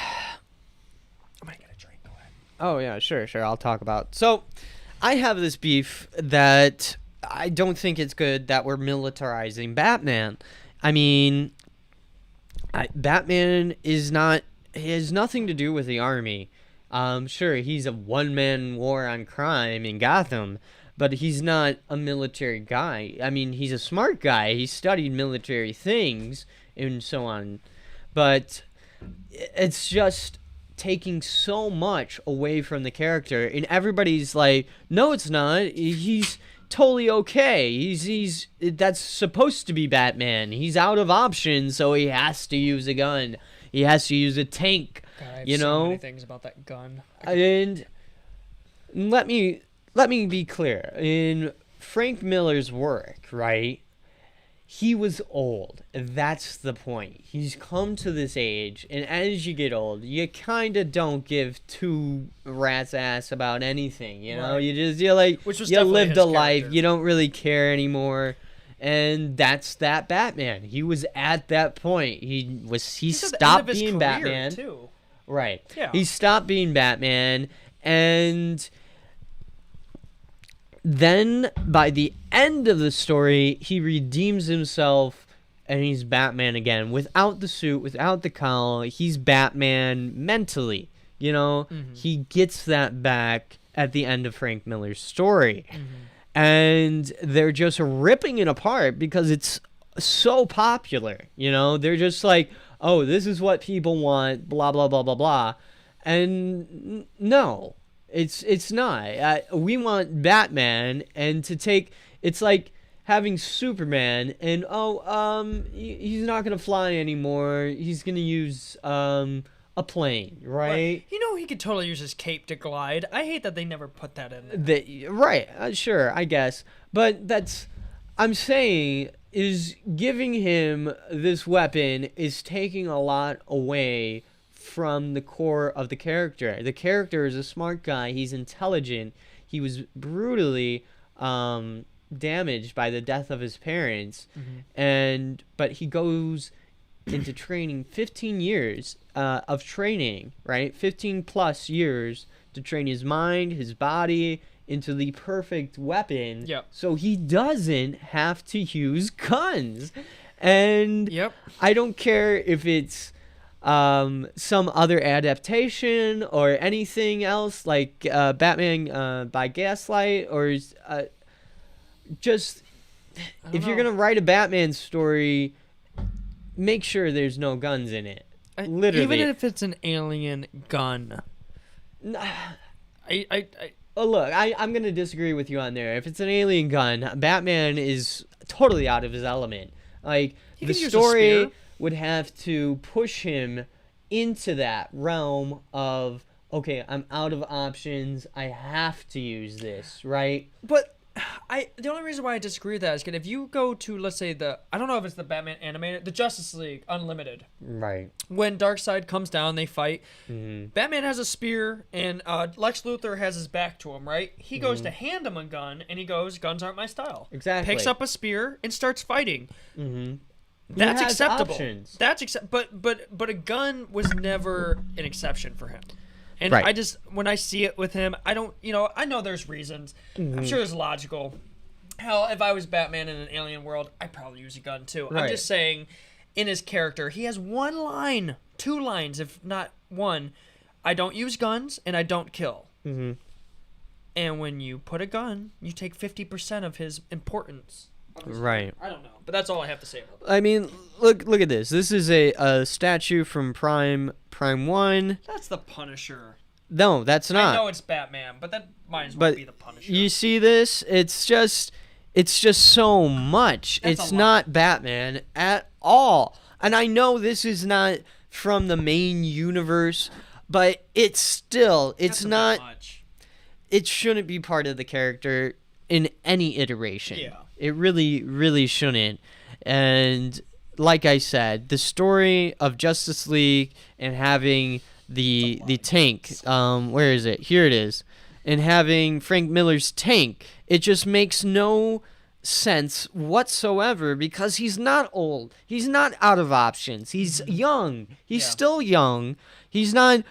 going to get a drink. Go ahead. Oh, yeah, sure. I'll talk about... So, I have this beef that... I don't think it's good that we're militarizing Batman. I mean, Batman is not... He has nothing to do with the army. Sure, he's a one-man war on crime in Gotham, but he's not a military guy. I mean, he's a smart guy. He studied military things and so on. But it's just taking so much away from the character. And everybody's like, no, it's not. totally okay. That's supposed to be Batman. He's out of options, so he has to use a gun. He has to use a tank. God, I have you know, so many things about that gun. And let me be clear. In Frank Miller's work, right? He was old. That's the point. He's come to this age, and as you get old, you kind of don't give two rat's ass about anything, you know? Right. You're like, Which was you definitely lived his a life, character. you don't really care anymore. And that's that Batman. He was at that point. He He's at the end stopped of his being career, Batman. too. Right. Yeah. He stopped being Batman, and then by the end of the story, he redeems himself and he's Batman again. Without the suit, without the cowl, he's Batman mentally. You know, he gets that back at the end of Frank Miller's story. And they're just ripping it apart because it's so popular. You know, they're just like, oh, this is what people want, blah, blah, blah, blah, blah. And no, it's not. We want Batman, and to take, it's like having Superman, and he's not going to fly anymore. He's going to use a plane, right? You know, he could totally use his cape to glide. I hate that they never put that in there. Right, sure, I guess. But I'm saying, is giving him this weapon is taking a lot away from the core of the character. The character is a smart guy. He's intelligent. He was brutally damaged by the death of his parents, but he goes into training 15 years of training, right? 15 plus years to train his mind, his body into the perfect weapon. Yep. So he doesn't have to use guns. And Yep. I don't care if it's some other adaptation or anything else like Batman by Gaslight, or just if you're gonna write a Batman story, make sure there's no guns in it. Literally, Even if it's an alien gun. Look, I'm gonna disagree with you on there. If it's an alien gun, Batman is totally out of his element. Like, He the could use a story spear. would have to push him into that realm of, okay, I'm out of options. I have to use this, right? But the only reason why I disagree with that is that if you go to, let's say, I don't know if it's the Batman animated, the Justice League Unlimited. Right. When Darkseid comes down, they fight. Batman has a spear, and Lex Luthor has his back to him, right? He goes to hand him a gun, and he goes, guns aren't my style. Exactly. Picks up a spear and starts fighting. He That's has acceptable. options. But a gun was never an exception for him. And Right. when I see it with him, I don't, I know there's reasons. I'm sure there's logical. Hell, if I was Batman in an alien world, I'd probably use a gun too. Right. I'm just saying, in his character, he has one line, two lines, if not one. I don't use guns and I don't kill. And when you put a gun, you take 50% of his importance. Right. I don't know, but that's all I have to say about that. I mean, look at this. This is a statue from Prime 1. That's the Punisher. No, that's not. I know it's Batman, but that might as well But be the Punisher. you see this? It's just so much. That's It's a lot. not Batman at all. And I know this is not from the main universe, but it's That's a bit not. much. It shouldn't be part of the character in any iteration. Yeah. It really, really shouldn't. And like I said, the story of Justice League and having the tank, where is it? Here it is. And having Frank Miller's tank, it just makes no sense whatsoever because he's not old. He's not out of options. He's young. He's still young. He's not...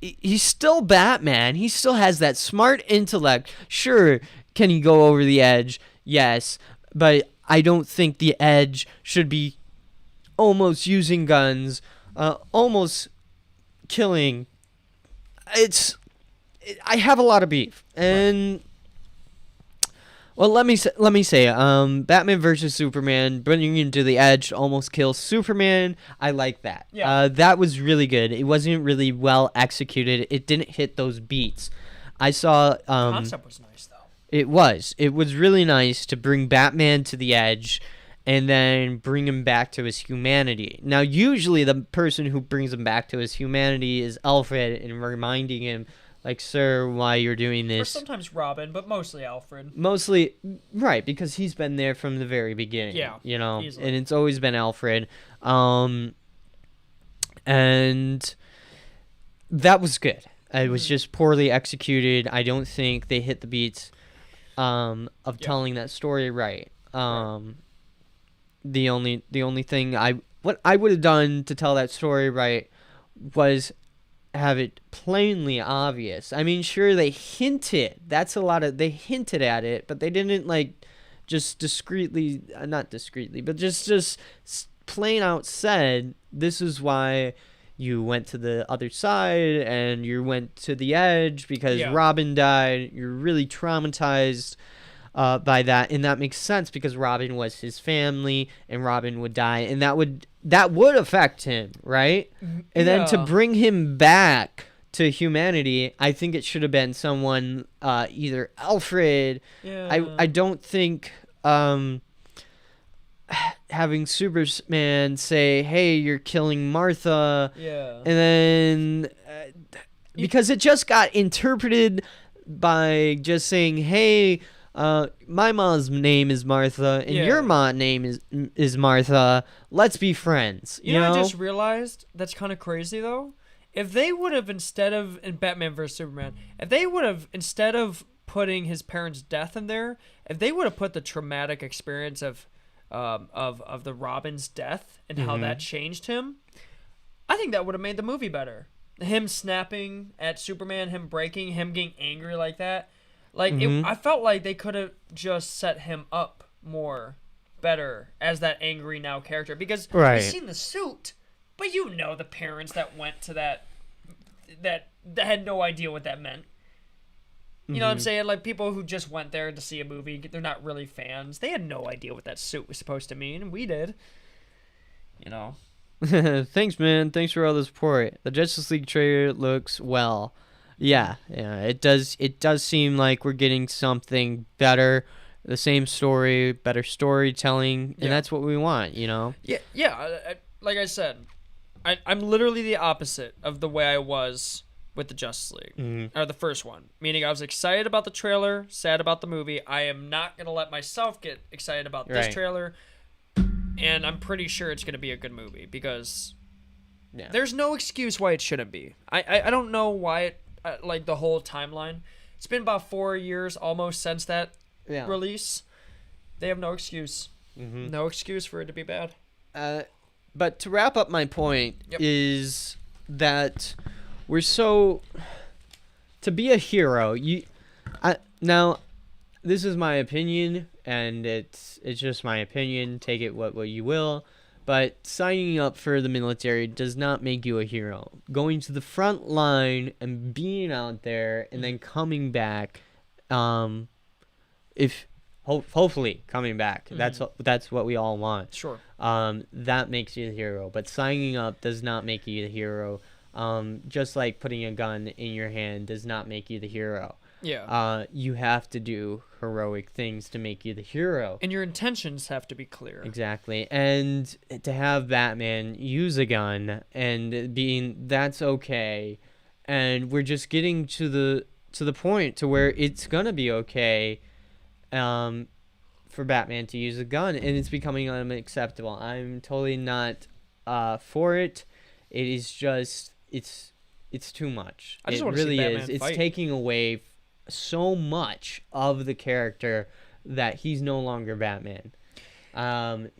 He's still Batman. He still has that smart intellect. Sure, can he go over the edge? Yes, but I don't think the edge should be almost using guns, almost killing. I have a lot of beef, and well, let me say, Batman versus Superman, bringing him to the edge, almost kills Superman. I like that. Yeah. That was really good. It wasn't really well executed. It didn't hit those beats. I saw. Concept was nice though. It was. It was really nice to bring Batman to the edge and then bring him back to his humanity. Now, usually the person who brings him back to his humanity is Alfred and reminding him, like, sir, why you're doing Or this. sometimes Robin, but mostly Alfred. Mostly, right, because he's been there from the very beginning. Yeah, you know, easily. and it's always been Alfred. And that was good. It was just poorly executed. I don't think they hit the beats of telling that story right. The only thing what I would have done to tell that story right was have it plainly obvious. I mean, sure, they hinted. They hinted at it, but they didn't like just discreetly, not discreetly, but just plain out said, this is why you went to the other side and you went to the edge because Robin died. You're really traumatized by that, and that makes sense because Robin was his family and Robin would die, and that would affect him, right? And then to bring him back to humanity, I think it should have been someone either Alfred. I don't think having Superman say, hey, you're killing Martha, and then because it just got interpreted by just saying, hey, my mom's name is Martha and your mom's name is Martha, let's be friends. You know? I just realized that's kind of crazy though. If they would have, instead of in Batman vs Superman, if they would have, instead of putting his parents' death in there, if they would have put the traumatic experience of the Robin's death and how that changed him, I think that would have made the movie better. Him snapping at Superman, him breaking, him getting angry like that. Like, I felt like they could have just set him up more better as that angry now character. Because we've seen the suit, but you know the parents that went to that had no idea what that meant. You know what I'm saying? Like, people who just went there to see a movie, they're not really fans. They had no idea what that suit was supposed to mean, and we did. You know? Thanks, man. Thanks for all the support. The Justice League trailer looks well. Yeah, it does seem like we're getting something better, the same story, better storytelling, and that's what we want, you know? Like I said, I'm literally the opposite of the way I was with the Justice League, or the first one. Meaning I was excited about the trailer, sad about the movie. I am not going to let myself get excited about this trailer, and I'm pretty sure it's going to be a good movie, because there's no excuse why it shouldn't be. I don't know why it... like the whole timeline. It's been about 4 years almost since that release. They have no excuse. No excuse for it to be bad. But to wrap up my point is that we're so... To be a hero, now, this is my opinion, and it's just my opinion. Take it what you will. But signing up for the military does not make you a hero. Going to the front line and being out there and then coming back, hopefully coming back, that's what we all want. Sure. That makes you the hero. But signing up does not make you the hero. Just like putting a gun in your hand does not make you the hero. Yeah. You have to do heroic things to make you the hero. And your intentions have to be clear. Exactly. And to have Batman use a gun and that's okay. And we're just getting to the point to where it's gonna be okay for Batman to use a gun, and it's becoming unacceptable. I'm totally not for it. It is just it's too much. I just it want to really see Batman is. It's fight. taking away so much of the character that he's no longer Batman.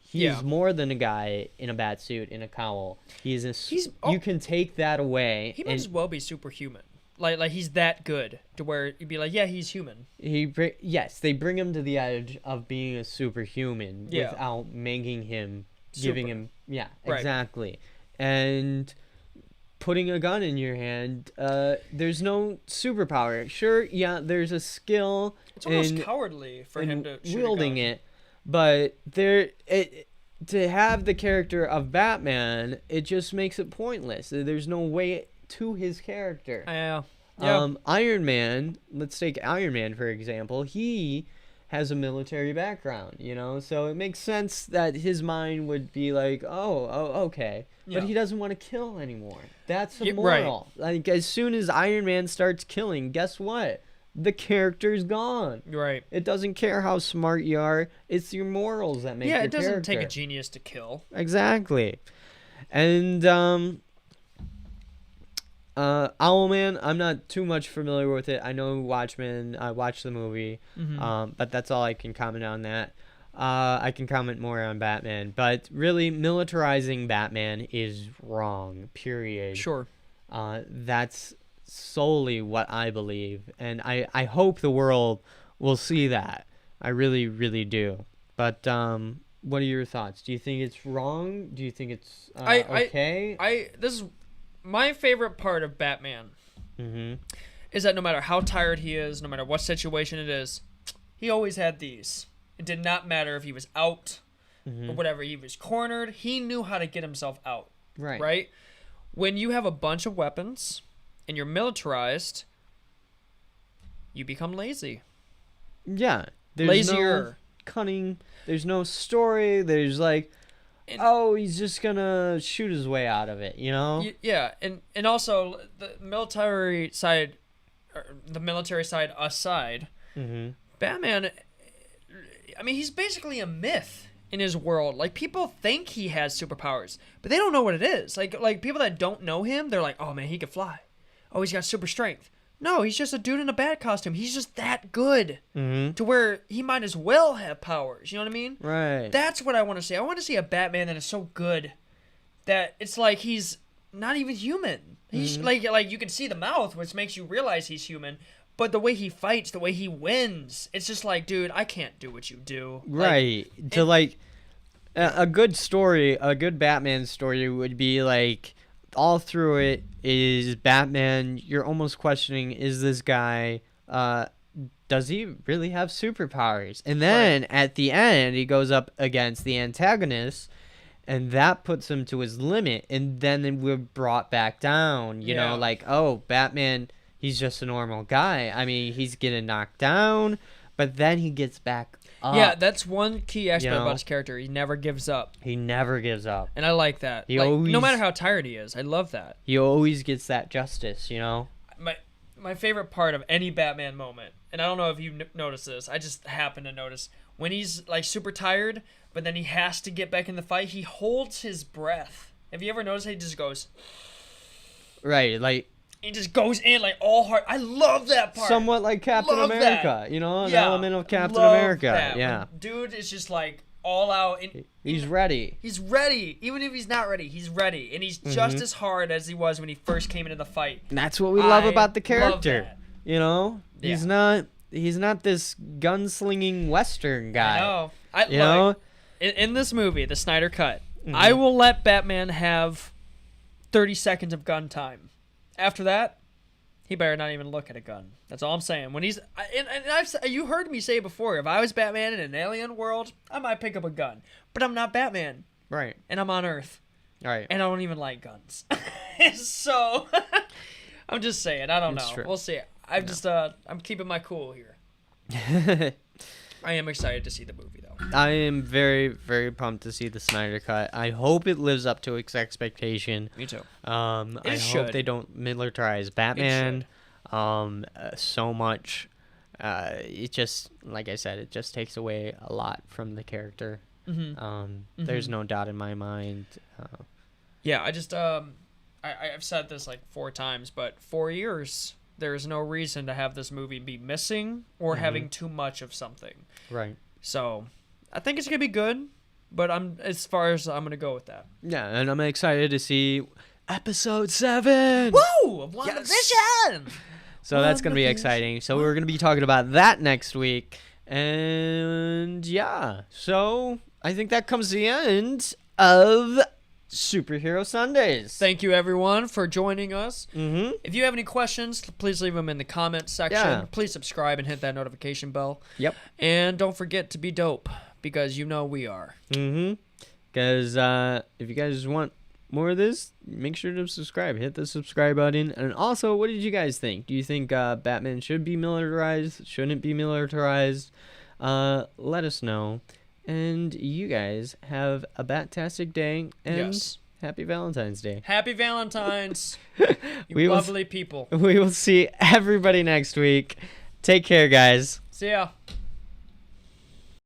He is more than a guy in a bat suit in a cowl. You can take that away. He might as well be superhuman. Like he's that good to where you'd be like, yeah, he's human. Yes, they bring him to the edge of being a superhuman without making him, giving him, exactly. And putting a gun in your hand, there's no superpower. Sure, there's a skill. It's almost cowardly for him to shoot wielding a gun. it, but to have the character of Batman, it just makes it pointless. There's no way to his character. Yeah. Yeah. Iron Man, let's take Iron Man for example. He has a military background, you know, so it makes sense that his mind would be like, okay. Yeah. But he doesn't want to kill anymore. That's a Yeah, right. moral. Like, as soon as Iron Man starts killing, guess what? The character's gone. Right. It doesn't care how smart you are. It's your morals that make your it doesn't character. take a genius to kill. Exactly. And Owlman, I'm not too much familiar with it. I know Watchmen. I watched the movie, but that's all I can comment on that. I can comment more on Batman, but really, militarizing Batman is wrong. Period. Sure. That's solely what I believe, and I hope the world will see that. I really, really do. But what are your thoughts? Do you think it's wrong? Do you think it's okay? This is my favorite part of Batman. Mm-hmm. Is that no matter how tired he is, no matter what situation it is, he always had these. It did not matter if he was out or whatever. He was cornered. He knew how to get himself out. Right. Right? When you have a bunch of weapons and you're militarized, you become lazy. Yeah. There's Lazier. no cunning. There's no story. There's like, he's just gonna shoot his way out of it, you know? Yeah, and also the military side aside, Batman, I mean, he's basically a myth in his world. Like, people think he has superpowers, but they don't know what it is. Like people that don't know him, they're like, oh man, he can fly. Oh, he's got super strength. No, he's just a dude in a bat costume. He's just that good to where he might as well have powers. You know what I mean? Right. That's what I want to see. I want to see a Batman that is so good that it's like he's not even human. He's like you can see the mouth, which makes you realize he's human. But the way he fights, the way he wins, it's just like, dude, I can't do what you do. Right. A good story, a good Batman story would be like, all through it is Batman, you're almost questioning, is this guy, does he really have superpowers? And then at the end, he goes up against the antagonist, and that puts him to his limit. And then we're brought back down, you know, like, oh, Batman, he's just a normal guy. I mean, he's getting knocked down, but then he gets back up. Yeah, that's one key aspect about his character. He never gives up. He never gives up. And I like that. He like, always, no matter how tired he is. I love that. He always gets that justice, you know? My favorite part of any Batman moment, and I don't know if you noticed this, I just happen to notice, when he's like super tired, but then he has to get back in the fight, he holds his breath. Have you ever noticed he just goes... Right, like... He just goes in like all hard. I love that part. Somewhat like Captain America, you know, an element of Captain love America. That. Yeah, when dude is just like all out. And he's ready. He's ready, even if he's not ready. He's ready, and he's just as hard as he was when he first came into the fight. And that's what we love about the character. Love that. You know, he's not this gunslinging Western guy. I know. In this movie, the Snyder Cut, I will let Batman have 30 seconds of gun time. After that, he better not even look at a gun. That's all I'm saying. When he's you heard me say before, if I was Batman in an alien world, I might pick up a gun. But I'm not Batman. Right. And I'm on Earth. Right. And I don't even like guns. So I'm just saying. I don't know. True. We'll see. I'm keeping my cool here. I am excited to see the movie, though. I am very, very pumped to see the Snyder Cut. I hope it lives up to its expectation. Me too. I hope they don't militarize Batman so much. It just, like I said, it just takes away a lot from the character. There's no doubt in my mind. Yeah, I've said this like 4 times, but 4 years... There is no reason to have this movie be missing or having too much of something. Right. So, I think it's gonna be good, but I'm gonna go with that. Yeah, and I'm excited to see episode 7. Woo! Of WandaVision. Yes! So that's gonna be exciting. So we're gonna be talking about that next week, and yeah. So I think that comes to the end of Superhero Sundays. Thank you, everyone, for joining us. If you have any questions, please leave them in the comment section. Yeah. Please subscribe and hit that notification bell. Yep. And don't forget to be dope, because you know we are. Because if you guys want more of this, make sure to subscribe. Hit the subscribe button. And also, what did you guys think? Do you think Batman should be militarized? Shouldn't be militarized? Let us know. And you guys have a bat-tastic day. And Yes. Happy Valentine's Day. Happy Valentine's, We you will lovely people. We will see everybody next week. Take care, guys. See ya.